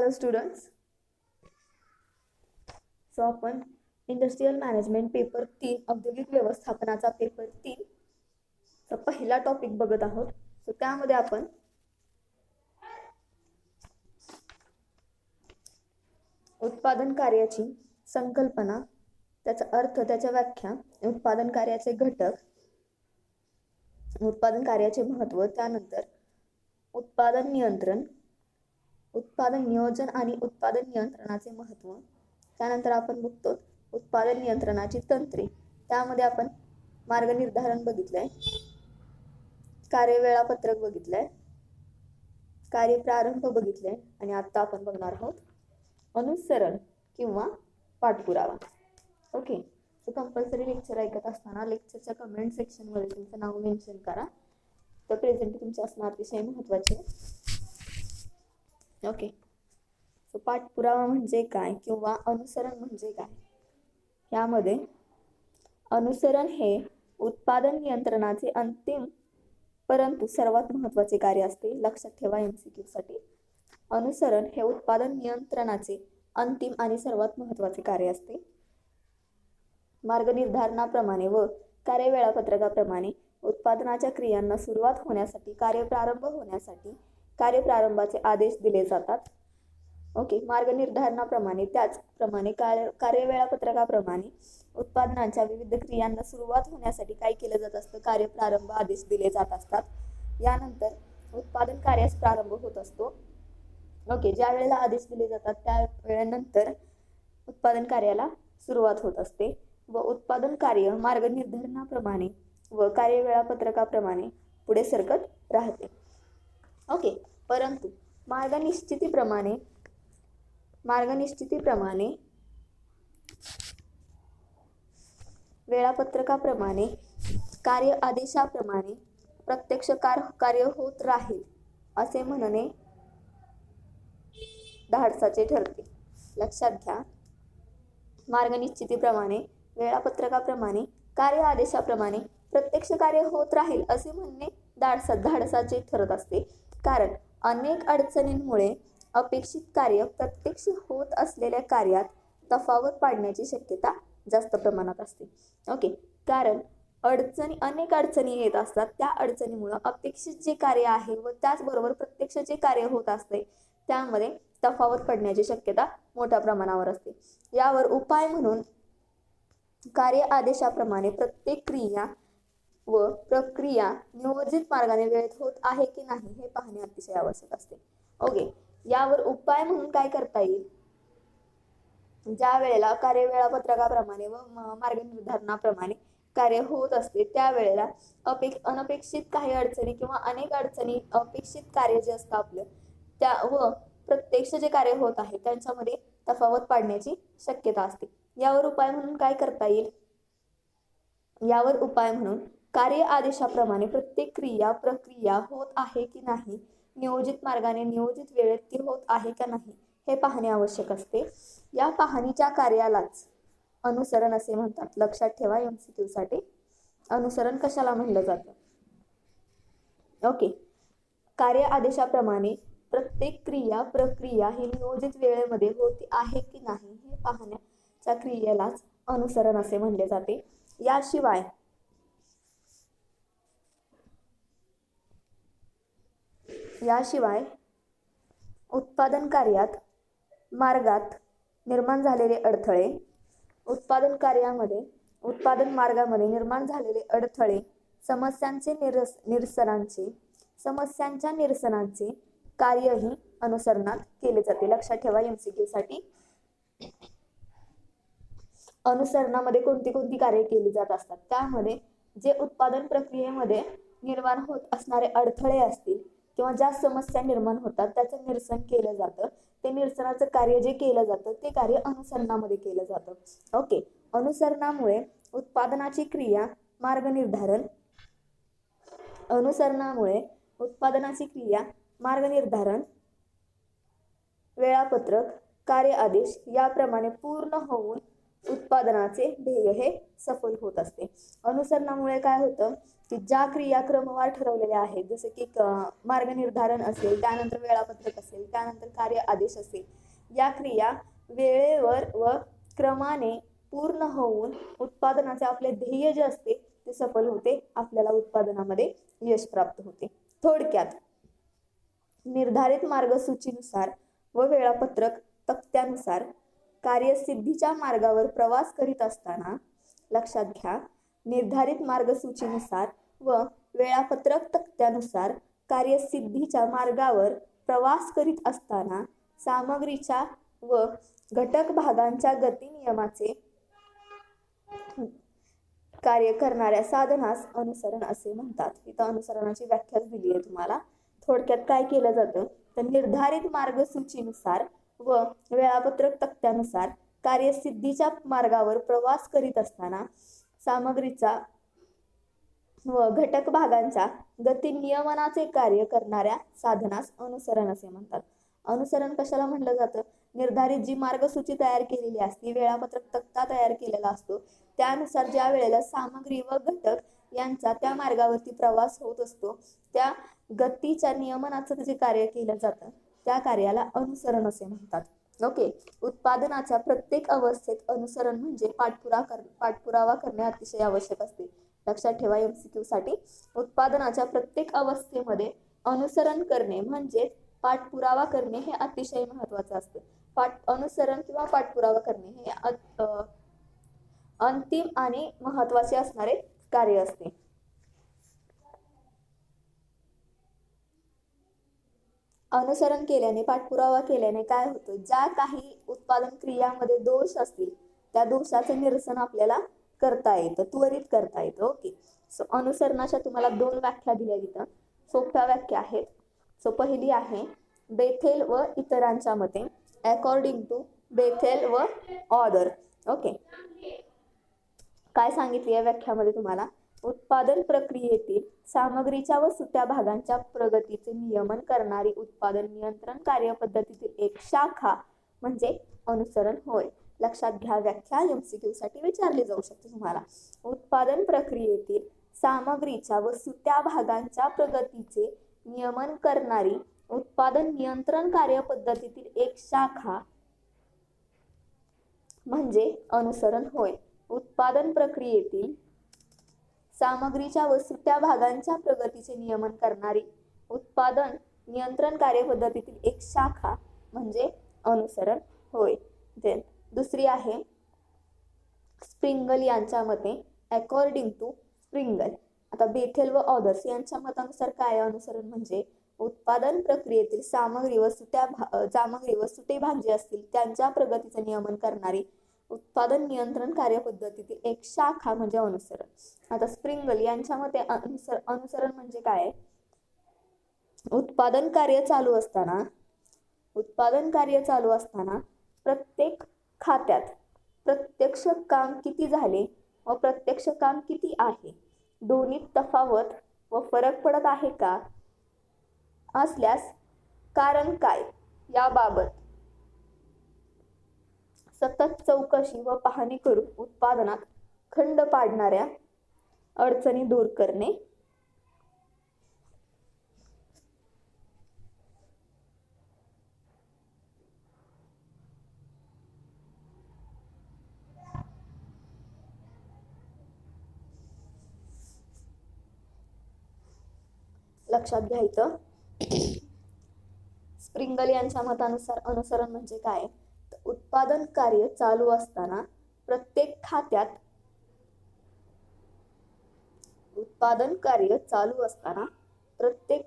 Hello students. So आपण industrial management paper 3 औद्योगिक व्यवस्थापनाचा पेपर 3 चा पहिला टॉपिक बघत आहोत. सो त्यामध्ये आपण उत्पादन कार्याची संकल्पना, त्याचा अर्थ, त्याच्या व्याख्या, उत्पादन कार्याचे घटक, उत्पादन कार्याचे महत्त्व, त्यानंतर उत्पादन नियंत्रण, उत्पादन नियोजन आणि उत्पादन नियंत्रणाचे महत्त्व, त्यानंतर आपण बघतो उत्पादन नियंत्रणाची तंत्रे. त्यामध्ये आपण मार्गनिर्धारण बघितलंय, कार्य वेळापत्रक बघितलंय, कार्य प्रारंभ बघितलंय आणि आता आपण बघणार आहोत अनुसरण किंवा पाठपुरावा. ओके. सो कंपल्सरी लेक्चर ऐकत असताना लेक्चरच्या कमेंट सेक्शनमध्ये तुमचं नाव मेन्शन करा. तर प्रेझेंट तुमचे असणार अतिशय महत्त्वाचे. ओके. सो पाठपुरावा म्हणजे काय किंवा अनुसरण म्हणजे काय? यामध्ये अनुसरण हे उत्पादन नियंत्रणाचे अंतिम परंतु सर्वात महत्त्वाचे कार्य असते. लक्षात ठेवा MCQ साठी. अनुसरण हे उत्पादन नियंत्रणाचे अंतिम आणि सर्वात महत्त्वाचे कार्य असते. मार्गनिर्धारणाप्रमाणे व कार्य वेळापत्रकाप्रमाणे उत्पादनाच्या क्रियांना सुरुवात होण्यासाठी, कार्य प्रारंभ होण्यासाठी कार्यप्रारंभाचे आदेश दिले जातात. ओके. मार्गनिर्धारणाप्रमाणे त्याचप्रमाणे कार्य वेळापत्रकाप्रमाणे उत्पादनाच्या विविध क्रियांना सुरुवात होण्यासाठी काय केलं जात असतं? कार्यप्रारंभ आदेश दिले जात असतात. यानंतर उत्पादन कार्यास प्रारंभ होत असतो. ओके. ज्या वेळेला आदेश दिले जातात त्या वेळेनंतर उत्पादन कार्याला सुरुवात होत असते व उत्पादन कार्य मार्गनिर्धारणाप्रमाणे व कार्य वेळापत्रकाप्रमाणे पुढे सरकत राहते. ओके. परंतु मार्गनिश्चितीप्रमाणे वेळापत्रकाप्रमाणे कार्य आदेशाप्रमाणे प्रत्यक्ष कार्य होत राहील असे म्हणणे धाडसाचे ठरते. लक्षात घ्या. मार्गनिश्चितीप्रमाणे वेळापत्रकाप्रमाणे कार्य आदेशाप्रमाणे प्रत्यक्ष कार्य होत राहील असे म्हणणे धाडसाचे ठरत असते. कारण अनेक अडचणींमुळे अपेक्षित कार्य प्रत्यक्ष होत असलेल्या कार्यात तफावत पाडण्याची शक्यता जास्त प्रमाणात असते. ओके. कारण अनेक अडचणी येत असतात. त्या अडचणीमुळे अपेक्षित जे कार्य आहे व त्याचबरोबर प्रत्यक्ष जे कार्य होत असते त्यामध्ये तफावत पडण्याची शक्यता मोठ्या प्रमाणावर असते. यावर उपाय म्हणून कार्य आदेशाप्रमाणे प्रत्येक क्रिया व प्रक्रिया नियोजित मार्गाने वेळेत होत आहे की नाही हे पाहणे अतिशय आवश्यक असते. ओके. यावर उपाय म्हणून काय करता येईल? ज्या वेळेला कार्य वेळापत्रकाप्रमाणे व मार्गनिर्धारणाप्रमाणे कार्य होत असते त्यावेळेला अनपेक्षित काही अडचणी किंवा अनेक अडचणी अपेक्षित कार्य जे असतं आपलं त्या व प्रत्यक्ष जे कार्य होत आहे त्यांच्यामध्ये तफावत पाडण्याची शक्यता असते. यावर उपाय म्हणून काय करता येईल? यावर उपाय म्हणून कार्य आदेशाप्रमाणे प्रत्येक क्रिया प्रक्रिया होत आहे की नाही, नियोजित मार्गाने नियोजित वेळेत ती होत आहे का नाही हे पाहणे आवश्यक असते. या पाहणीच्या कार्यालाच अनुसरण असे म्हणतात. लक्षात ठेवा MCQ साठी. अनुसरण कशाला म्हणलं जातं? ओके. कार्य आदेशाप्रमाणे प्रत्येक क्रिया प्रक्रिया ही नियोजित वेळेमध्ये होती आहे की नाही हे पाहण्याच्या क्रियेलाच अनुसरण असे म्हणले जाते. याशिवाय उत्पादन कार्यात मार्गात निर्माण झालेले अडथळे, उत्पादन मार्गामध्ये निर्माण झालेले अडथळे, समस्यांच्या निरसनाचे कार्यही अनुसरणात केले जाते. लक्षात ठेवा MCQ साठी. अनुसरणामध्ये कोणती कार्य केली जात असतात? त्यामध्ये जे उत्पादन प्रक्रियेमध्ये निर्माण होत असणारे अडथळे असतील किंवा ज्या समस्या निर्माण होतात त्याचं निरसन केलं जातं. ते निरसनाचं कार्य जे केलं जातं ते कार्य अनुसरणामध्ये केलं जातं. ओके. अनुसरणामुळे उत्पादनाची क्रिया मार्गनिर्धारण, वेळापत्रक, कार्य आदेश याप्रमाणे पूर्ण होऊन उत्पादनाचे ध्येय हे सफल होत असते. अनुसरणामुळे काय होतं की ज्या क्रिया क्रमवार ठरवलेल्या आहेत, जसे की मार्गनिर्धारण असेल, त्यानंतर वेळापत्रक असेल, त्यानंतर कार्य आदेश असेल, या क्रिया वेळेवर व क्रमाने पूर्ण होऊन उत्पादनाचे आपले ध्येय जे असते ते सफल होते, आपल्याला उत्पादनामध्ये यश प्राप्त होते. थोडक्यात निर्धारित मार्गसूचीनुसार व वेळापत्रक तक्त्यानुसार कार्यसिद्धीच्या मार्गावर प्रवास करीत असताना, लक्षात घ्या, निर्धारित मार्गसूचीनुसार व वेळापत्रक तक्त्यानुसार कार्यसिद्धीच्या मार्गावर प्रवास करीत असताना सामग्रीच्या व घटक भागांच्या गती नियमाचे कार्य करणाऱ्या साधनास अनुसरण असे म्हणतात. इथं अनुसरणाची व्याख्याच दिली आहे तुम्हाला. थोडक्यात काय केलं जातं तर निर्धारित मार्गसूचीनुसार व वेळापत्रक तक्त्यानुसार कार्यसिद्धीच्या मार्गावर प्रवास करीत असताना सामग्रीचा व घटक भागांच्या गती नियमनाचे कार्य करणाऱ्या साधनास अनुसरण असे म्हणतात. अनुसरण कशाला म्हटलं जातं? निर्धारित जी मार्गसूची तयार केलेली असते, वेळापत्रक तक्ता तयार केलेला असतो, त्यानुसार ज्या वेळेला सामग्री व घटक यांचा त्या मार्गावरती प्रवास होत असतो, त्या गतीच्या नियमनाचं जे कार्य केलं जातं त्या कार्याला अनुसरण असे म्हणतात. ओके. उत्पादनाच्या प्रत्येक अवस्थेत अनुसरण म्हणजे पाठपुरावा करणे अतिशय आवश्यक असते. लक्षात ठेवा MCQ साठी, उत्पादनाच्या प्रत्येक अवस्थेमध्ये अनुसरण करणे म्हणजे पाठपुरावा करणे हे अतिशय महत्त्वाचं असतं. अनुसरण किंवा पाठपुरावा करणे हे अंतिम आणि महत्त्वाचे असणारे कार्य असते. अनुसरण केल्याने, पाठपुरावा केल्याने काय होतं, ज्या काही उत्पादन क्रियामध्ये दोष असतील त्या दोषाचं निरसन आपल्याला करता येतं, त्वरित करता येतं. ओके. सो अनुसरणाच्या तुम्हाला 2 व्याख्या दिल्या तिथं, सोप्या व्याख्या आहेत. सो पहिली आहे बेथेल व इतरांच्या मते, अकॉर्डिंग टू बेथेल व ऑदर. ओके. काय सांगितले या व्याख्यामध्ये तुम्हाला? उत्पादन प्रक्रियेतील सामग्रीच्या व सुट्या भागांच्या प्रगतीचे नियमन करणारी उत्पादन नियंत्रण कार्यपद्धतीतील एक शाखा म्हणजे अनुसरण होय. लक्षात घ्या, व्याख्या MCQ साठी विचारली जाऊ शकते तुम्हाला. उत्पादन प्रक्रियेतील सामग्रीच्या व सुट्या भागांच्या प्रगतीचे नियमन करणारी उत्पादन नियंत्रण कार्यपद्धतीतील एक शाखा म्हणजे अनुसरण होय. उत्पादन प्रक्रियेतील सामग्रीच्या व सुट्या भागांच्या प्रगतीचे नियमन करणारी उत्पादन नियंत्रण कार्यपद्धतीतील एक शाखा म्हणजे अनुसरण होय. देन दुसरी आहे स्प्रिंगल यांच्या मते, अकॉर्डिंग टू स्प्रिंगल. आता बेथेल व ऑदर्स यांच्या मतानुसार काय अनुसरण म्हणजे उत्पादन प्रक्रियेतील सामग्री व सुटे भाग जे असतील त्यांच्या प्रगतीचे नियमन करणारी उत्पादन नियंत्रण कार्यपद्धतीतील एक शाखा म्हणजे अनुसरण. आता स्प्रिंगल यांच्या मते अनुसरण म्हणजे काय? उत्पादन कार्य चालू असताना प्रत्येक खात्यात प्रत्यक्ष काम किती झाले व प्रत्यक्ष काम किती आहे, दोन्हीत तफावत व फरक पडत आहे का, असल्यास कारण काय, याबाबत सतत चौकशी व पाहणी करून उत्पादनात खंड पाडणाऱ्या अडचणी दूर करणे. लक्षात घ्यायचं. स्प्रिंगल यांच्या मतानुसार अनुसरण म्हणजे काय? उत्पादन कार्य चालू असताना प्रत्येक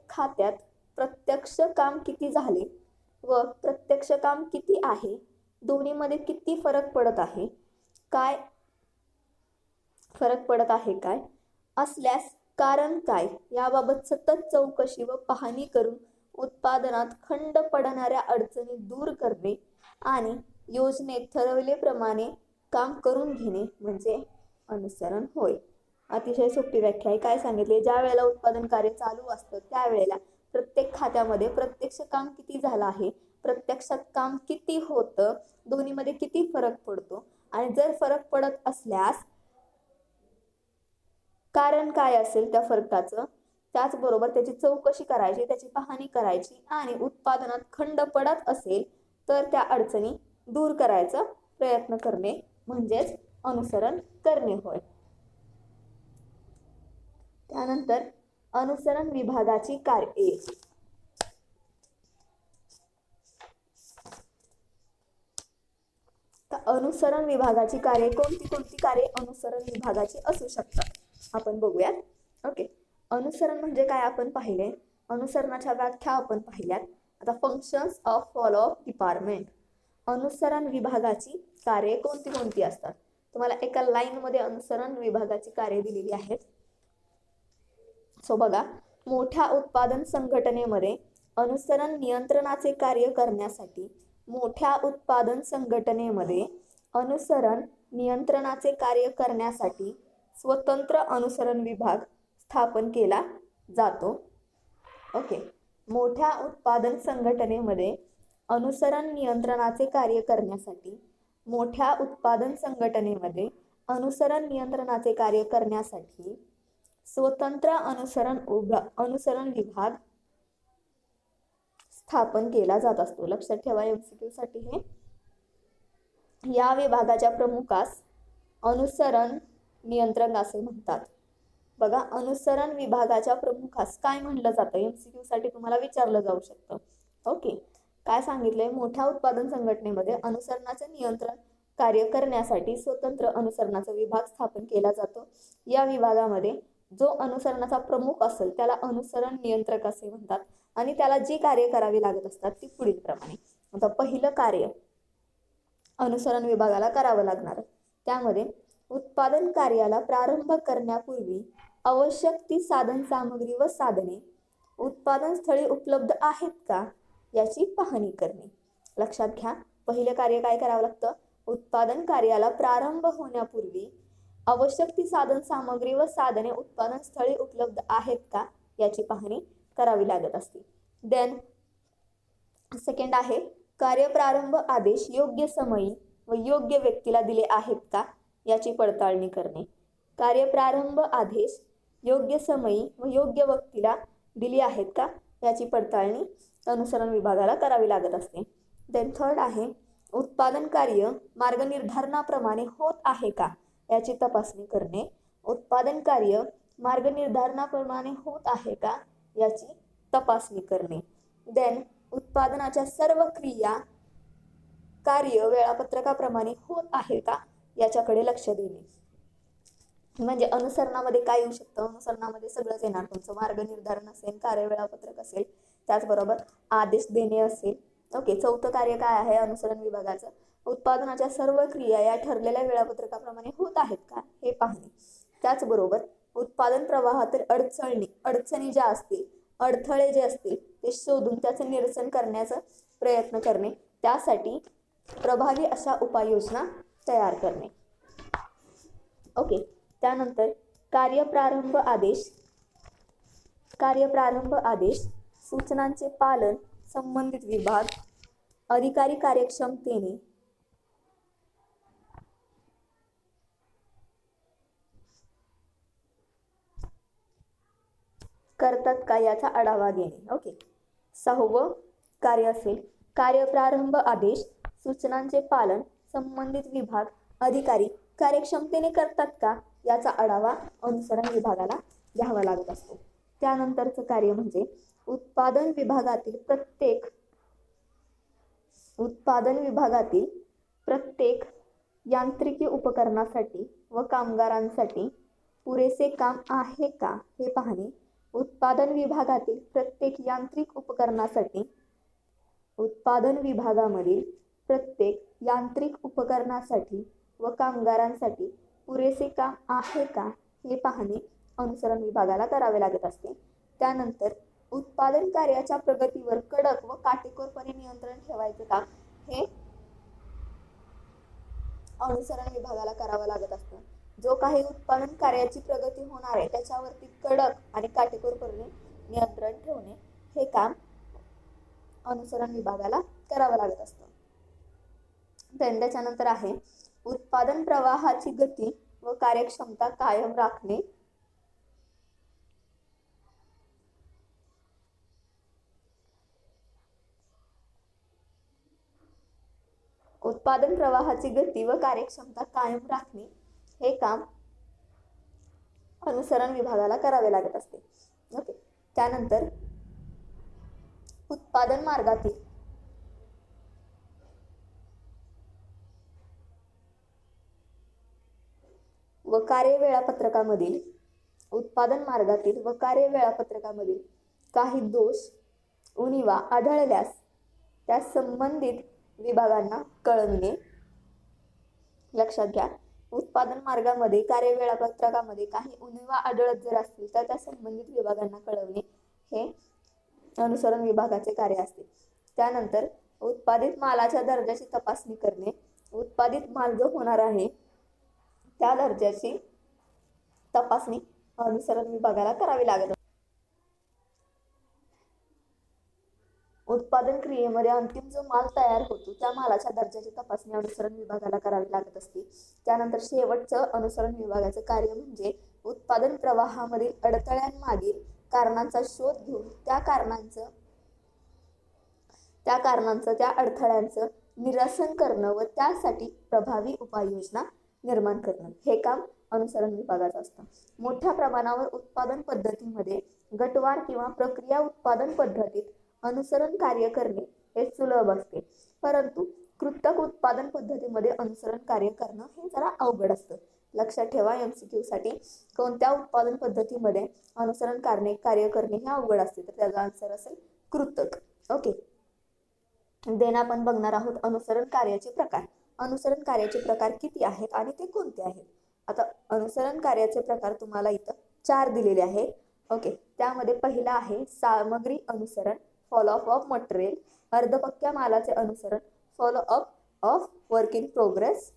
खात्यात प्रत्यक्ष काम किती झाले व प्रत्यक्ष काम किती आहे, दोन्हीमध्ये किती फरक पडत आहे, काय असल्यास कारण काय, याबाबत सतत चौकशी व पाहणी करून उत्पादनात खंड पडणाऱ्या अडचणी दूर करणे आणि योजनेत ठरवल्याप्रमाणे काम करून घेणे म्हणजे अनुसरण होय. अतिशय सोपी व्याख्या आहे. काय सांगितले? ज्या वेळेला उत्पादन कार्य चालू असतं त्यावेळेला प्रत्येक खात्यामध्ये प्रत्यक्ष काम किती झालं आहे, प्रत्यक्षात काम किती होतं, दोन्हीमध्ये किती फरक पडतो, आणि जर फरक पडत असल्यास कारण काय असेल त्या फरकाचं, त्याचबरोबर त्याची चौकशी करायची, त्याची पाहणी करायची आणि उत्पादनात खंड पडत असेल तर त्या अडचणी दूर करायचा प्रयत्न करणे म्हणजेच अनुसरण करणे होय. त्यानंतर अनुसरण विभागाची कार्ये. अनुसरण विभागाची कार्ये कोणती कोणती कार्ये अनुसरण विभागाची असू शकतात आपण बघूयात. ओके, अनुसरण म्हणजे काय आपण पाहिले, अनुसरणाच्या व्याख्या आपण पाहिल्यात. आता फंक्शन्स ऑफ फॉलोअप डिपार्टमेंट. अनुसरण विभागाची कार्ये कोणती कोणती असतात, तुम्हाला एका लाईन मध्ये अनुसरण विभागाची कार्ये दिलेली आहेत. सो बघा, मोठ्या उत्पादन संघटनेमध्ये अनुसरण नियंत्रणाचे कार्य करण्यासाठी मोठ्या उत्पादन संघटनेमध्ये अनुसरण नियंत्रणाचे कार्य करण्यासाठी स्वतंत्र अनुसरण विभाग स्थापन केला जातो. ओके, मोठ्या उत्पादन संघटनेमध्ये अनुसरण नियंत्रणाचे कार्य करण्यासाठी मोठ्या उत्पादन संघटनेमध्ये अनुसरण नियंत्रणाचे कार्य करण्यासाठी स्वतंत्र अनुसरण विभाग स्थापन केला जात असतो. लक्षात ठेवा, एमसीक्यू साठी हे. या विभागाच्या प्रमुखास अनुसरण नियंत्रक असे म्हणतात. बघा, अनुसरण विभागाच्या प्रमुखास काय म्हणलं जातं, एमसीक्यू साठी तुम्हाला विचारलं जाऊ शकतं. ओके, काय सांगितलंय, मोठ्या उत्पादन संघटनेमध्ये अनुसरणाचे नियंत्रण कार्य करण्यासाठी स्वतंत्र अनुसरणाचा विभाग स्थापन केला जातो. या विभागामध्ये जो अनुसरणाचा प्रमुख असेल त्याला अनुसरण नियंत्रक असे म्हणतात आणि त्याला जी कार्य करावी लागत असतात ती पुढील प्रमाणे. आता पहिलं कार्य अनुसरण विभागाला करावं लागणार, त्यामध्ये उत्पादन कार्याला प्रारंभ करण्यापूर्वी आवश्यक ती साधन सामग्री व साधने उत्पादन स्थळी उपलब्ध आहेत का याची पाहणी करणे. लक्षात घ्या, पहिलं कार्य काय करावं लागतं, उत्पादन कार्याला प्रारंभ होण्यापूर्वी आवश्यक ती साधन सामग्री व साधने उत्पादन स्थळी उपलब्ध आहेत का याची पाहणी करावी लागत असते. देन सेकंड आहे, कार्यप्रारंभ आदेश योग्य समयी व योग्य व्यक्तीला दिले आहेत का याची पडताळणी करणे. कार्यप्रारंभ आदेश योग्य समयी व योग्य व्यक्तीला दिली आहेत का याची पडताळणी अनुसरण विभागाला करावी लागत असते. देन थर्ड आहे, उत्पादन कार्य मार्गनिर्धारणाप्रमाणे होत आहे का याची तपासणी करणे. उत्पादन कार्य मार्गनिर्धारणाप्रमाणे होत आहे का याची तपासणी करणे. देन उत्पादनाच्या सर्व क्रिया कार्य वेळापत्रकाप्रमाणे होत आहे का याच्याकडे लक्ष देणे. म्हणजे अनुसरणामध्ये काय येऊ शकतं, अनुसरणामध्ये सगळंच येणार, तुमचं मार्गनिर्धारण असेल, कार्य वेळापत्रक असेल, त्याचबरोबर आदेश देणे असेल. ओके, चौथं कार्य काय आहे अनुसरण विभागाचं, उत्पादनाच्या सर्व क्रिया या ठरलेल्या वेळापत्रकाप्रमाणे होत आहेत का हे पाहणे. त्याचबरोबर उत्पादन प्रवाहातील अडचणी ज्या असतील, अडथळे जे असतील ते शोधून त्याचे निरसन करण्याचा प्रयत्न करणे, त्यासाठी प्रभावी अशा उपाययोजना तयार करणे. ओके, त्यानंतर कार्यप्रारंभ आदेश सूचनांचे पालन संबंधित विभाग अधिकारी कार्यक्षमतेने करतात का याचा आढावा घेणे. ओके, सहावं कार्य असेल, कार्यप्रारंभ आदेश सूचनांचे पालन संबंधित विभाग अधिकारी कार्यक्षमतेने करतात का याचा आढावा अनुसरण विभागाला घ्यावा लागत असतो. त्यानंतरचं कार्य म्हणजे उत्पादन विभागातील प्रत्येक यांत्रिकी उपकरणासाठी व कामगारांसाठी पुरेसे काम आहे का हे पाहणे. उत्पादन विभागातील प्रत्येक यांत्रिक उपकरणासाठी उत्पादन विभागामधील प्रत्येक यांत्रिक उपकरणासाठी व कामगारांसाठी पुरेसे काम आहे का हे पाहणे अनुसरण विभागाला करावे लागत असते. त्यानंतर उत्पादन कार्याच्या प्रगतीवर कडक व काटेकोरपणे नियंत्रण ठेवायचे काम हे अनुसरण विभागाला करावं लागत असतं. जो काही उत्पादन कार्याची प्रगती होणार आहे त्याच्यावरती कडक आणि काटेकोरपणे नियंत्रण ठेवणे हे काम अनुसरण विभागाला करावं लागत असतं. त्याच्यानंतर आहे उत्पादन प्रवाहाची गती व कार्यक्षमता कायम राखणे उत्पादन प्रवाहाची गती व कार्यक्षमता कायम राखणे हे काम अनुसरण विभागाला करावे लागत असते. ओके. त्यानंतर उत्पादन मार्गातील व कार्य वेळापत्रकामधील काही दोष उणिवा आढळल्यास त्या संबंधित विभागांना कळविणे. लक्षात घ्या, उत्पादन मार्गामध्ये कार्य वेळापत्रकामध्ये काही उणिवा आढळत जर असतील तर त्या संबंधित विभागांना कळवणे हे अनुसरण विभागाचे कार्य असते. त्यानंतर उत्पादित मालाच्या दर्जाची तपासणी करणे. उत्पादित माल जो होणार आहे त्या दर्जाची तपासणी अनुसरण विभागाला करावी लागत. उत्पादन क्रियेमध्ये अंतिम जो माल तयार होतो त्या मालाच्या दर्जाची तपासणी अनुसरण विभागाला करावी लागत असते. त्यानंतर शेवटचं अनुसरण विभागाचं कार्य म्हणजे उत्पादन प्रवाहामधील अडथळ्यांमागील कारणांचा शोध घेऊन त्या अडथळ्यांचं निरसन करणं व त्यासाठी प्रभावी उपाययोजना निर्माण करणं हे काम अनुसरण विभागाचं असतं. मोठ्या प्रमाणावर उत्पादन पद्धतीमध्ये गटवार किंवा प्रक्रिया उत्पादन पद्धतीत अनुसरण कार्य करणे हे सुलभ असते, परंतु कृत्रिम उत्पादन पद्धतीमध्ये अनुसरण कार्य करणं हे जरा अवघड असतं. लक्षात ठेवा, MCQ साठी कोणत्या उत्पादन पद्धतीमध्ये अनुसरण कार्य करणे हे अवघड असते तर त्याचा आन्सर असेल कृतक. ओके. देन आपण बघणार आहोत अनुसरण कार्याचे प्रकार. अनुसरण कार्याचे प्रकार किती आहेत आणि ते कोणते आहेत. आता अनुसरण कार्याचे प्रकार तुम्हाला इथं 4 दिलेले आहेत. ओके. त्यामध्ये पहिला आहे सामग्री अनुसरण, फॉलोअप ऑफ मटेरियल. अर्धपक्क्या मालाचे अनुसरण, follow up of work in progress.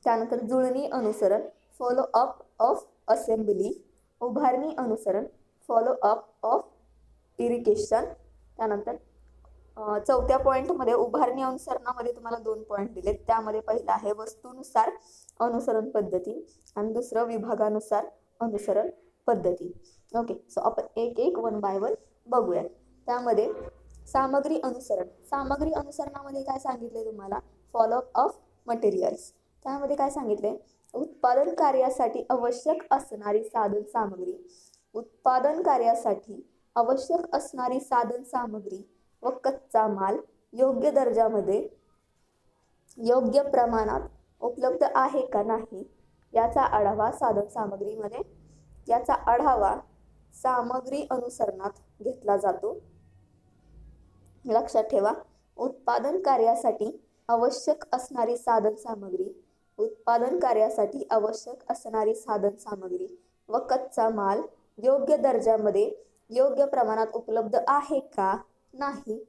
त्यानंतर जुळणी अनुसरण, फॉलोअप ऑफ असेंबली. उभारणी अनुसरण, फॉलोअप ऑफ इरिगेशन. त्यानंतर चौथ्या पॉइंटमध्ये उभारणी अनुसरणामध्ये तुम्हाला 2 पॉइंट दिलेत. त्यामध्ये पहिला आहे वस्तूनुसार अनुसरण पद्धती आणि दुसरं विभागानुसार अनुसरण पद्धती. ओके. सो आपण एक 1 बाय 1 बघूया. त्यामध्ये सामग्री अनुसरणामध्ये काय सांगितले तुम्हाला, फॉलोअप ऑफ मटेरियल्स. त्यामध्ये काय सांगितले, उत्पादन कार्यासाठी आवश्यक असणारी साधन सामग्री व कच्चा माल योग्य दर्जामध्ये योग्य प्रमाणात उपलब्ध आहे का नाही याचा आढावा सामग्री अनुसरणात घेतला जातो. लक्षात ठेवा, उत्पादन कार्यासाठी आवश्यक असणारी साधन सामग्री व कच्चा माल योग्य दर्जामध्ये योग्य प्रमाणात उपलब्ध आहे का नाही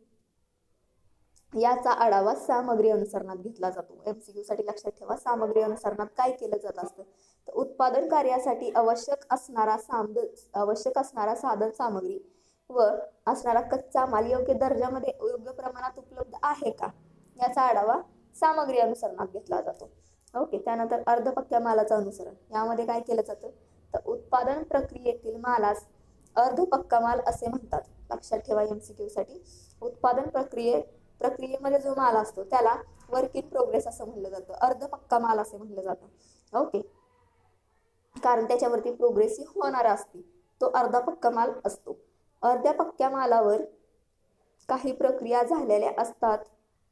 याचा आढावा सामग्री अनुसरणात घेतला जातो. MCQ साठी लक्षात ठेवा, सामग्री अनुसरणात काय केलं जात असतं तर उत्पादन कार्यासाठी आवश्यक असणारा साधन सामग्री व असणारा कच्चा माल योग्य दर्जामध्ये योग्य प्रमाणात उपलब्ध आहे का याचा आढावा सामग्री अनुसरणात घेतला जातो. ओके. त्यानंतर अर्धपक्क्या मालाचं अनुसरण. यामध्ये काय केलं जातं तर उत्पादन प्रक्रियेतील मालास अर्धपक्का माल असे म्हणतात. लक्षात ठेवा, MCQ साठी उत्पादन प्रक्रियेमध्ये जो माल असतो त्याला वर्क इन प्रोग्रेस असं म्हणलं जातं, अर्धपक्का माल असे म्हणलं जातं. ओके. कारण त्याच्यावरती प्रोग्रेस होणारा असते, तो अर्धपक्का माल असतो. अर्ध्या पक्क्या मालावर काही प्रक्रिया झालेल्या असतात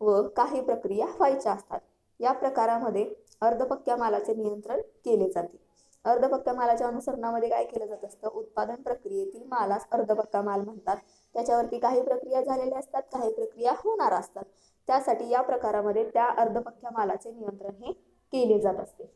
व काही प्रक्रिया व्हायच्या असतात. या प्रकारामध्ये अर्धपक्क्या मालाचे नियंत्रण केले जाते. अर्धपक्क्या मालाच्या अनुसरणामध्ये काय केलं जात असतं, उत्पादन प्रक्रियेतील मालास अर्धपक्का माल म्हणतात. त्याच्यावरती काही प्रक्रिया झालेल्या असतात, काही प्रक्रिया होणार असतात. त्यासाठी या प्रकारामध्ये त्या अर्धपक्क्या मालाचे नियंत्रण हे केले जात असते.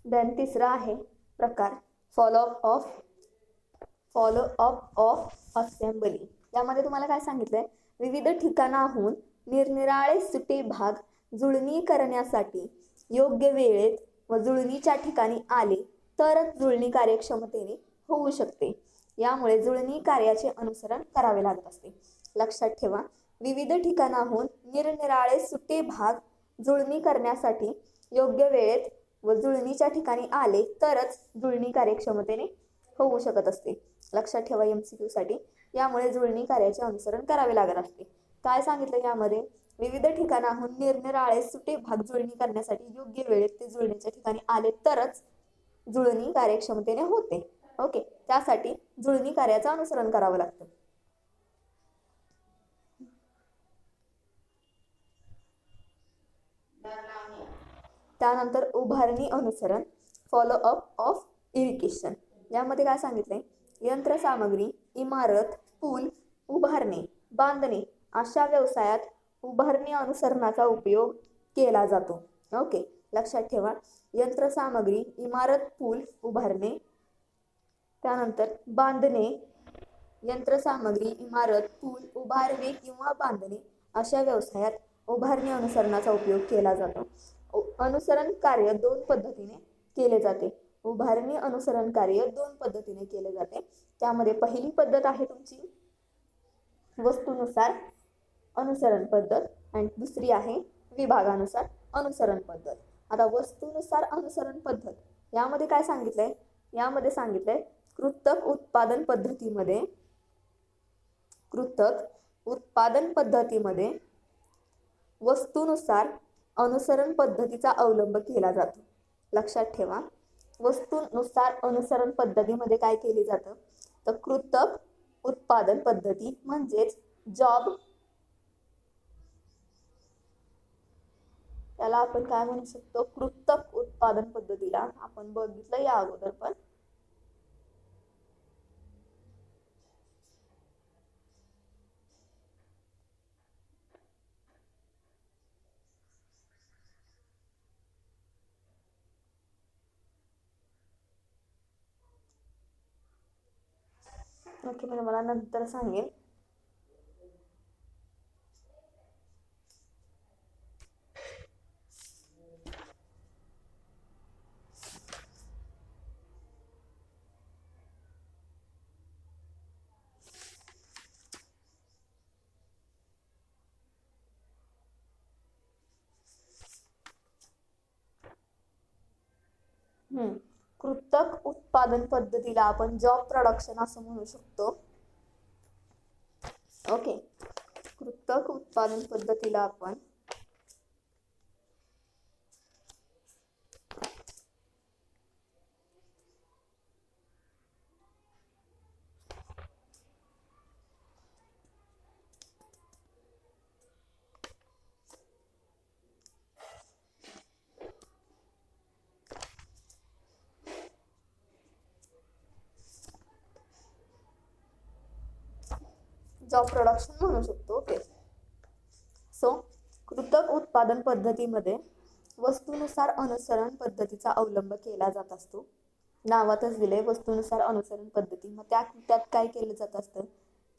देन तिसरा आहे प्रकार फॉलोअप ऑफ असेंबली. यामध्ये तुम्हाला काय सांगितलंय, विविध ठिकाणाहून निरनिराळे सुटे भाग जुळणी करण्यासाठी योग्य वेळेत व जुळणीच्या ठिकाणी आले तरच जुळणी कार्यक्षमतेने होऊ शकते. यामुळे जुळणी कार्याचे अनुसरण करावे लागत असते. लक्षात ठेवा, विविध ठिकाणाहून निरनिराळे सुटे भाग जुळणी करण्यासाठी योग्य वेळेत व जुळणीच्या ठिकाणी आले तरच जुळणी कार्यक्षमतेने होऊ शकत असते. लक्षात ठेवा MCQ साठी. यामुळे जुळणी कार्याचे अनुसरण करावे लागत असते. काय सांगितलं यामध्ये? विविध ठिकाणाहून निरनिराळे सुटे भाग जुळणी करण्यासाठी योग्य वेळेत ते जुळणीच्या ठिकाणी आले तरच जुळणी कार्यक्षमतेने होते. ओके, त्यासाठी जुळणी कार्याचं अनुसरण करावं लागतं. त्यानंतर उभारणी अनुसरण, फॉलोअप ऑफ इरिगेशन. यामध्ये काय सांगितलंय? यंत्रसामग्री, इमारत, पूल उभारणे, बांधणे अशा व्यवसायात उभारणी अनुसरणाचा उपयोग केला जातो. ओके, लक्षात ठेवा. यंत्रसामग्री, इमारत, पूल उभारणे, त्यानंतर बांधणे, यंत्रसामग्री, इमारत, पूल उभारणे किंवा बांधणे अशा व्यवसायात उभारणी अनुसरणाचा उपयोग केला जातो. अनुसरण कार्य दोन पद्धतीने केले जाते. उभारणी अनुसरण कार्य दोन पद्धतीने केले जाते. त्यामध्ये पहिली पद्धत आहे तुमची वस्तूनुसार अनुसरण पद्धत आणि दुसरी आहे विभागानुसार अनुसरण पद्धत. आता वस्तूनुसार अनुसरण पद्धत यामध्ये काय सांगितलंय? यामध्ये सांगितलंय कृत्तक उत्पादन पद्धतीमध्ये वस्तूनुसार अनुसरण पद्धतीचा अवलंब केला जातो. लक्षात ठेवा, वस्तूनुसार अनुसरण पद्धतीमध्ये काय केले जातं? तर कृत्तक उत्पादन पद्धती म्हणजेच जॉब, त्याला आपण काय म्हणू शकतो? कृत्तक उत्पादन पद्धतीला आपण बघितलं या अगोदर पण. ओके, मी तुम्हाला नंतर सांगेन. कृत्तक उत्पादन पद्धतीला आपण जॉब प्रोडक्शन असं म्हणू शकतो. ओके, कृत्तक उत्पादन पद्धतीला आपण जॉब प्रोडक्शन म्हणू शकतो. ओके, सो कृत्तक उत्पादन पद्धतीमध्ये वस्तूनुसार अनुसरण पद्धतीचा अवलंब केला जात असतो. नावातच दिले वस्तूनुसार अनुसरण पद्धती. मग त्यात काय केलं जात असतं?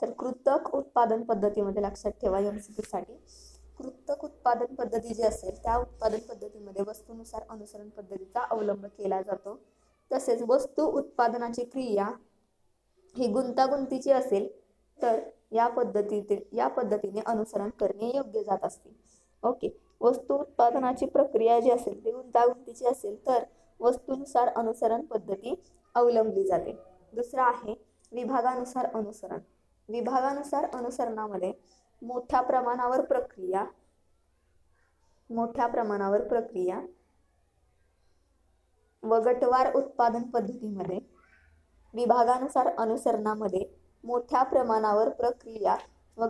तर कृत्तक उत्पादन पद्धतीमध्ये लक्षात ठेवा MCQ साठी, कृत्तक उत्पादन पद्धती जी असेल त्या उत्पादन पद्धतीमध्ये वस्तूनुसार अनुसरण पद्धतीचा अवलंब केला जातो. तसेच वस्तू उत्पादनाची क्रिया ही गुंतागुंतीची असेल तर या पद्धतीने अनुसरण करणे योग्य जात असते. ओके, वस्तू उत्पादनाची प्रक्रिया जी असेल ती गुंतागुंतीची असेल तर वस्तूनुसार अनुसरण पद्धती अवलंबली जाते. दुसरा आहे विभागानुसार अनुसरण. विभागानुसार अनुसरणामध्ये मोठ्या प्रमाणावर प्रक्रिया व गटवार उत्पादन पद्धतीमध्ये विभागानुसार अनुसरणामध्ये मोठ्या प्रमाणावर प्रक्रिया व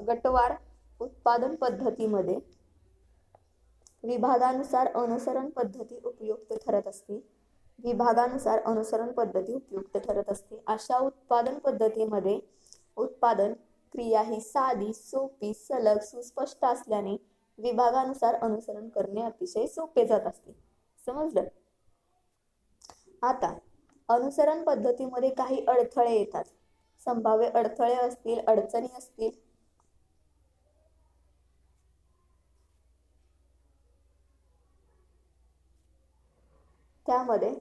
गटवार उत्पादन पद्धतीमध्ये विभागानुसार अनुसरण पद्धती उपयुक्त ठरत असते. विभागानुसार अनुसरण पद्धती उपयुक्त ठरत असते. अशा उत्पादन पद्धतीमध्ये उत्पादन क्रिया ही साधी, सोपी, सलग, सुस्पष्ट असल्याने विभागानुसार अनुसरण करणे अतिशय सोपे जात असते. समजलं? आता अनुसरण पद्धतीमध्ये काही अडथळे येतात. संभाव्य अडथळे असतील, अडचणी असतील. त्यामध्ये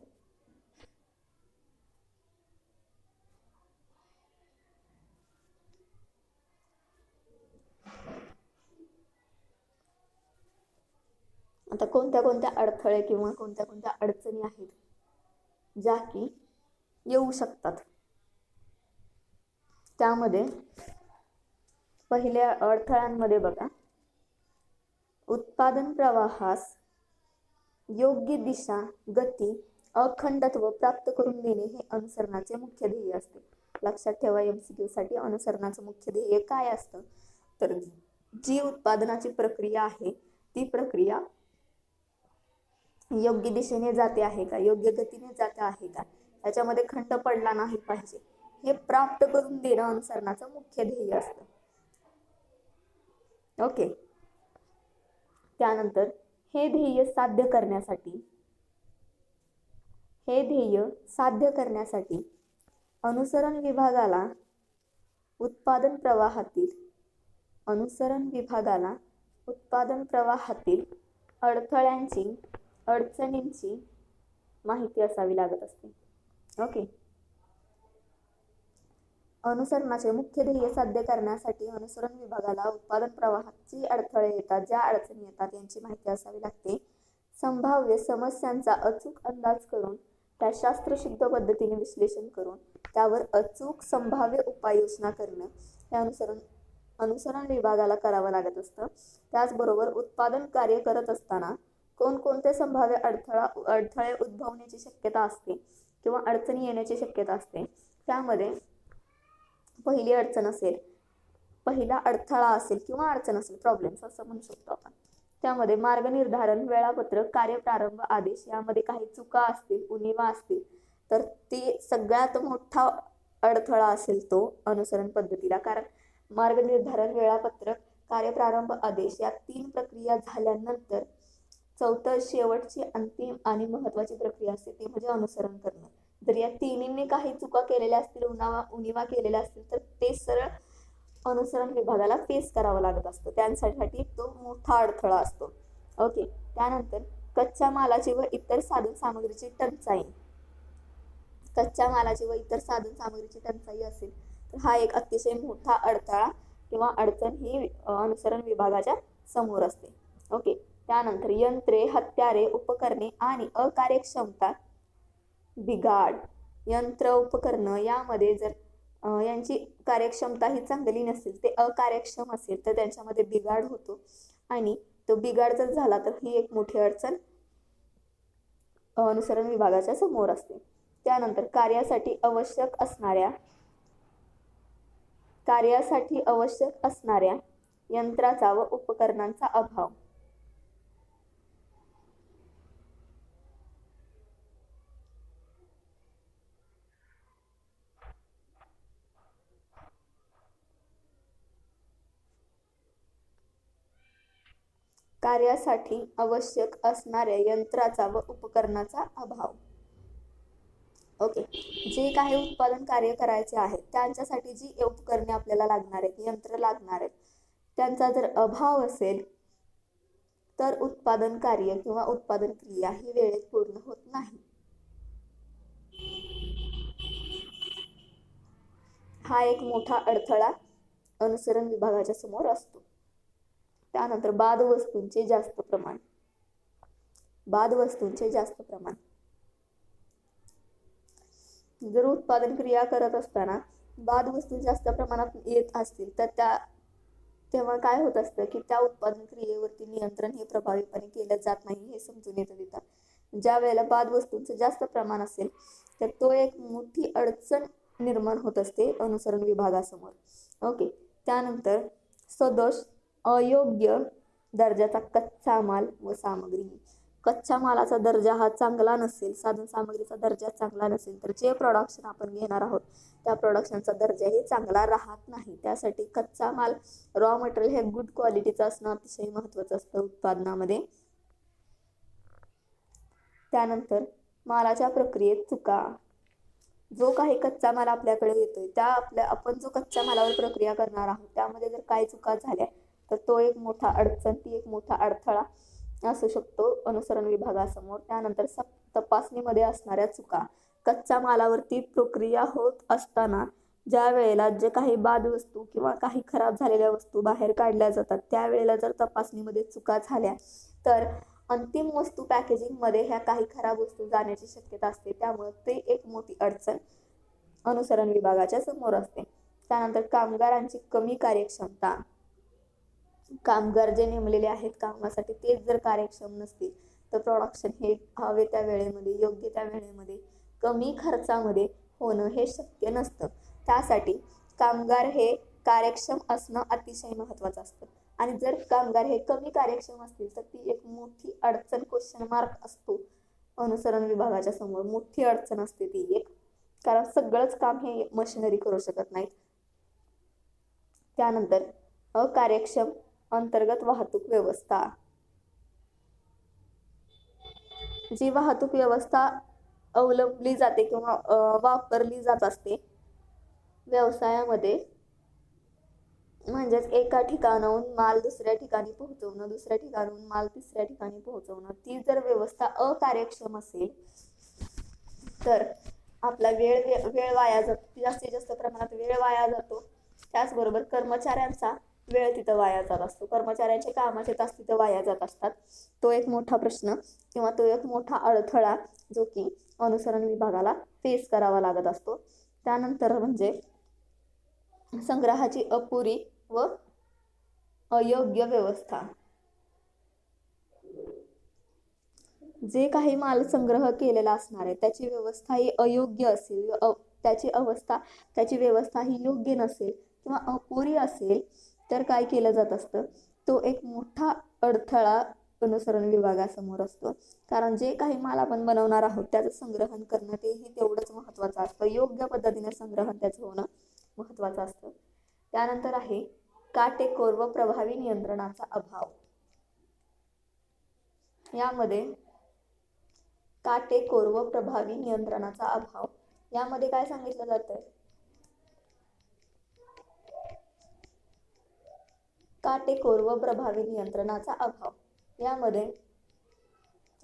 आता कोणत्या कोणत्या अडथळे किंवा कोणत्या कोणत्या अडचणी आहेत ज्या की येऊ शकतात, त्यामध्ये पहिल्या अडथळ्यांमध्ये बघा, उत्पादन प्रवाहास योग्य दिशा, गती, अखंडत्व प्राप्त करून देणे हे अनुसरणाचे मुख्य ध्येय असते. लक्षात ठेवा, MCQ साठी अनुसरणाचं मुख्य ध्येय काय असतं, तर जी उत्पादनाची प्रक्रिया आहे ती प्रक्रिया योग्य दिशेने जाते आहे का, योग्य गतीने जाते आहे का, त्याच्यामध्ये खंड पडला नाही पाहिजे, हे प्राप्त करून देणं अनुसरणाचं मुख्य ध्येय असतं. ओके. त्यानंतर हे ध्येय साध्य करण्यासाठी अनुसरण विभागाला उत्पादन प्रवाहातील अडचणींची माहिती असावी लागत असते. ओके. अनुसरणाचे मुख्य ध्येय साध्य करण्यासाठी अनुसरण विभागाला उत्पादन प्रवाहात जी अडथळे येतात, ज्या अडचणी येतात यांची माहिती असावी लागते. संभाव्य समस्यांचा अचूक अंदाज करून त्या शास्त्रशुद्ध पद्धतीने विश्लेषण करून त्यावर अचूक संभाव्य उपाययोजना करणं हे अनुसरण विभागाला करावं लागत असतं. त्याचबरोबर उत्पादन कार्य करत असताना कोणकोणते संभाव्य अडथळे उद्भवण्याची शक्यता असते किंवा अडचणी येण्याची शक्यता असते, त्यामध्ये पहिला अडथळा असेल किंवा अडचण असेल, प्रॉब्लेम्स असं म्हणू शकतो आपण. त्यामध्ये मार्ग निर्धारण, वेळापत्रक, कार्यप्रारंभ आदेश यामध्ये काही चुका असतील, उणिवा असतील, तर ते सगळ्यात मोठा अडथळा असेल तो अनुसरण पद्धतीला. कारण मार्ग निर्धारण, वेळापत्रक, कार्यप्रारंभ आदेश या 3 प्रक्रिया झाल्यानंतर चौथं शेवटची अंतिम आणि महत्वाची प्रक्रिया असते ती म्हणजे अनुसरण करणं. जर या तिन्हींनी काही चुका केलेल्या असतील, उणिवा केलेल्या असतील, तर ते सरळ अनुसरण विभागाला फेस करावं लागत असतं. त्यांसाठी तो मोठा अडथळा असतो. ओके. त्यानंतर कच्च्या मालाची व इतर साधन सामग्रीची टंचाई असेल तर हा एक अतिशय मोठा अडथळा किंवा अडचण ही अनुसरण विभागाच्या समोर असते. ओके. त्यानंतर यंत्रे, हत्यारे, उपकरणे आणि अकार्यक्षमता, बिघाड. यंत्र, उपकरणं यामध्ये जर यांची कार्यक्षमता ही चांगली नसेल, ते अकार्यक्षम असेल तर त्यांच्यामध्ये बिघाड होतो आणि तो बिघाड जर झाला तर ही एक मोठी अडचण अनुसरण विभागाच्या समोर असते. त्यानंतर कार्यासाठी आवश्यक असणाऱ्या यंत्राचा व उपकरणांचा अभाव. कार्यासाठी आवश्यक असणाऱ्या यंत्राचा व उपकरणाचा अभाव. ओके. जे काही उत्पादन कार्य करायचे आहे त्यांच्यासाठी जी उपकरणे आपल्याला लागणार आहेत, यंत्र लागणार आहेत, त्यांचा जर अभाव असेल तर उत्पादन कार्य किंवा उत्पादन क्रिया ही वेळेत पूर्ण होत नाही. हा एक मोठा अडथळा अनुसरण विभागाच्या समोर असतो. त्यानंतर बाद वस्तूंचे जास्त प्रमाण. जर उत्पादन क्रिया करत असताना बाद वस्तू जास्त प्रमाणात येत असतील तर तेव्हा काय होत असतं की त्या उत्पादन क्रियेवरती नियंत्रण हे प्रभावीपणे केलं जात नाही हे समजून येतं तिथं. ज्या वेळेला बाद वस्तूंचं जास्त प्रमाण असेल तर तो एक मोठी अडचण निर्माण होत असते अनुसरण विभागासमोर. ओके. त्यानंतर सदोष अयोग्य दर्जाचा कच्चा माल व सामग्री. कच्च्या मालाचा दर्जा हा चांगला नसेल, साधन सामग्रीचा दर्जा चांगला नसेल तर जे प्रोडक्शन आपण घेणार आहोत त्या प्रोडक्शनचा दर्जाही चांगला राहत नाही. त्यासाठी कच्चा माल, रॉ मटेरियल हे गुड क्वालिटीचं असणं अतिशय महत्त्वाचं असतं उत्पादनामध्ये. त्यानंतर मालाच्या प्रक्रियेत चुका. जो काही कच्चा माल आपल्याकडे येतोय आपण जो कच्च्या मालावर प्रक्रिया करणार आहोत त्यामध्ये जर काही चुका झाल्या तर तो एक मोठा अडथळा असू शकतो अनुसरण विभागासमोर. त्यानंतर तपासणीमध्ये असणाऱ्या चुका. कच्च्या मालावरती प्रक्रिया होत असताना ज्या वेळेला जे काही बाद वस्तू किंवा काही खराब झालेल्या वस्तू बाहेर काढल्या जातात त्यावेळेला जर तपासणीमध्ये चुका झाल्या तर अंतिम वस्तू पॅकेजिंग मध्ये ह्या काही खराब वस्तू जाण्याची शक्यता असते, त्यामुळे ते एक मोठी अडचण अनुसरण विभागाच्या समोर असते. त्यानंतर कामगारांची कमी कार्यक्षमता. कामगार जे नेमलेले आहेत कामासाठी तेच जर कार्यक्षम नसतील तर प्रोडक्शन हे हवे त्या वेळेमध्ये योग्य त्या वेळेमध्ये कमी खर्चामध्ये होणं हे शक्य नसतं. त्यासाठी कामगार हे कार्यक्षम असणं अतिशय महत्त्वाचं असतं. आणि जर कामगार हे कमी कार्यक्षम असतील तर ती एक मोठी अडचण, क्वेश्चन मार्क असतो अनुसरण विभागाच्या समोर. मोठी अडचण असते ती एक, कारण सगळंच काम हे मशिनरी करू शकत नाहीत. त्यानंतर अकार्यक्षम अंतर्गत वाहतूक व्यवस्था. जी वाहतूक व्यवस्था अवलंबली जाते किंवा वापरली जात असते व्यवसायामध्ये, म्हणजेच एका ठिकाणाहून माल दुसऱ्या ठिकाणी पोहोचवणं, दुसऱ्या ठिकाणाहून माल तिसऱ्या ठिकाणी पोहोचवणं, ती जर व्यवस्था अकार्यक्षम असेल तर आपला वेळ वाया जातो, जास्तीत जास्त प्रमाणात वेळ वाया जातो. त्याचबरोबर कर्मचाऱ्यांचा वेळ तिथं वाया जात असतो, कर्मचाऱ्यांचे कामाचे तास तिथं वाया जात असतात. तो एक मोठा प्रश्न किंवा तो एक मोठा अडथळा जो की अनुसरण विभागाला फेस करावा लागत असतो. त्यानंतर म्हणजे संग्रहाची अपुरी व अयोग्य व्यवस्था. जे काही माल संग्रह केलेला असणार आहे त्याची व्यवस्था ही अयोग्य असेल, त्याची व्यवस्था ही योग्य नसेल किंवा अपुरी असेल तर काय केलं जात असतं, तो एक मोठा अडथळा अनुसरण विभागासमोर असतो. कारण जे काही माल आपण बनवणार आहोत त्याचं संग्रहण करणं तेही तेवढंच महत्त्वाचं असतं, योग्य पद्धतीने संग्रहण त्याचं होणं महत्त्वाचं असतं. त्यानंतर आहे काटेकोर व प्रभावी नियंत्रणाचा अभाव. यामध्ये काटेकोर व प्रभावी नियंत्रणाचा अभाव यामध्ये काय सांगितलं जातं, काटेकोर व प्रभावी नियंत्रणाचा अभाव. यामध्ये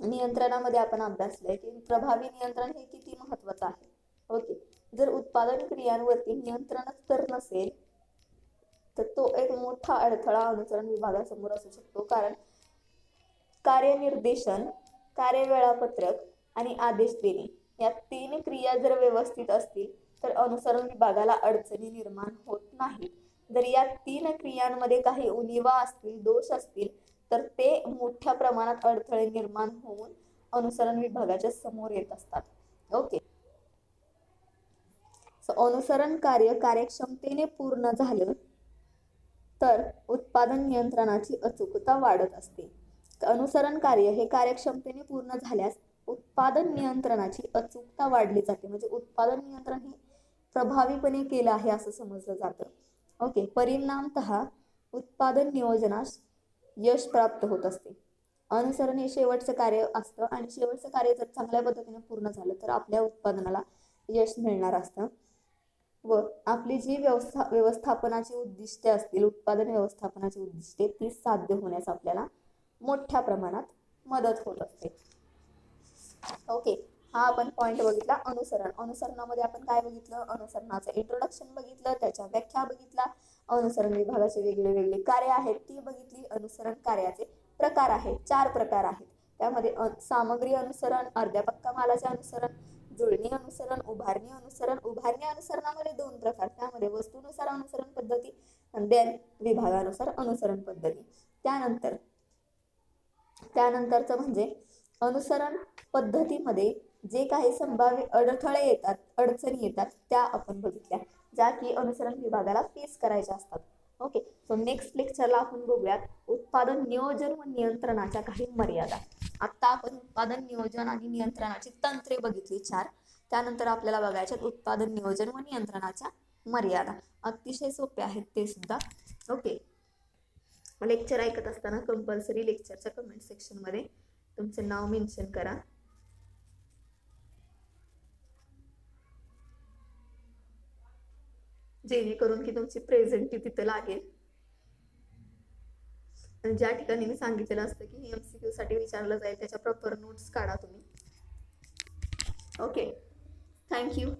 नियंत्रणामध्ये आपण अभ्यासलंय की प्रभावी नियंत्रण हे किती महत्त्वाचं आहे. ओके, जर उत्पादन क्रियांवरती नियंत्रणच तर नसेल तर तो एक मोठा अडथळा अनुसरण विभागासमोर असू शकतो. कारण कार्यनिर्देशन, कार्यवेळापत्रक आणि आदेश देणे या तीन क्रिया जर व्यवस्थित असतील तर अनुसरण विभागाला अडचणी निर्माण होत नाहीत. जर या तीन क्रियांमध्ये काही उणिवा असतील, दोष असतील तर ते मोठ्या प्रमाणात अडथळे निर्माण होऊन अनुसरण विभागाच्या समोर येत असतात. ओके, अनुसरण कार्य कार्यक्षमतेने पूर्ण झालं तर उत्पादन नियंत्रणाची अचूकता वाढत असते. अनुसरण कार्य हे कार्यक्षमतेने पूर्ण झाल्यास उत्पादन नियंत्रणाची अचूकता वाढली जाते, म्हणजे उत्पादन नियंत्रण हे प्रभावीपणे केलं आहे असं समजलं जातं. ओके, परिणामतः उत्पादन नियोजनास यश प्राप्त होत असते. अनुसरण हे शेवटचं कार्य असतं आणि शेवटचं कार्य जर चांगल्या पद्धतीने पूर्ण झालं तर आपल्या उत्पादनाला यश मिळणार असतं व आपली जी व्यवस्थापनाची उद्दिष्टे असतील, उत्पादन व्यवस्थापनाची उद्दिष्टे ती साध्य होण्यास आपल्याला मोठ्या प्रमाणात मदत होत असते. ओके, हा आपण पॉइंट बघितला अनुसरण. अनुसरणामध्ये आपण काय बघितलं, अनुसरणाचं इंट्रोडक्शन बघितलं, त्याच्या व्याख्या बघितला, अनुसरण विभागाचे वेगळे कार्य आहेत ती बघितली. अनुसरण कार्याचे प्रकार आहेत, 4 प्रकार आहेत. त्यामध्ये सामग्री अनुसरण, अर्ध्या पक्का मालाचे अनुसरण, जुळणी अनुसरण, उभारणी अनुसरण. उभारणी अनुसरणामध्ये 2 प्रकार, त्यामध्ये वस्तूनुसार अनुसरण पद्धती आणि देन विभागानुसार अनुसरण पद्धती. त्यानंतरचं म्हणजे अनुसरण पद्धतीमध्ये जे काही संभाव्य अडथळे येतात, अडचणी येतात त्या आपण बघितल्या, ज्या की अनुसरण विभागाला फेस करायच्या असतात. ओके, सो नेक्स्ट लेक्चरला आपण बघूयात उत्पादन नियोजन व नियंत्रणाच्या काही मर्यादा. आता आपण उत्पादन नियोजन आणि नियंत्रणाची तंत्रे बघितली 4. त्यानंतर आपल्याला बघायच्यात उत्पादन नियोजन व नियंत्रणाच्या मर्यादा. अतिशय सोपे आहेत ते सुद्धा. ओके, लेक्चर ऐकत असताना कंपल्सरी लेक्चरच्या कमेंट सेक्शन मध्ये तुमचं नाव मेन्शन करा. जेणेकरून की तुमची प्रेझेंटी तिथे लागेल. आणि ज्या ठिकाणी मी सांगितलेलं असतं की MCQ साठी विचारलं जाईल त्याच्या प्रॉपर नोट्स काढा तुम्ही. Okay, thank you.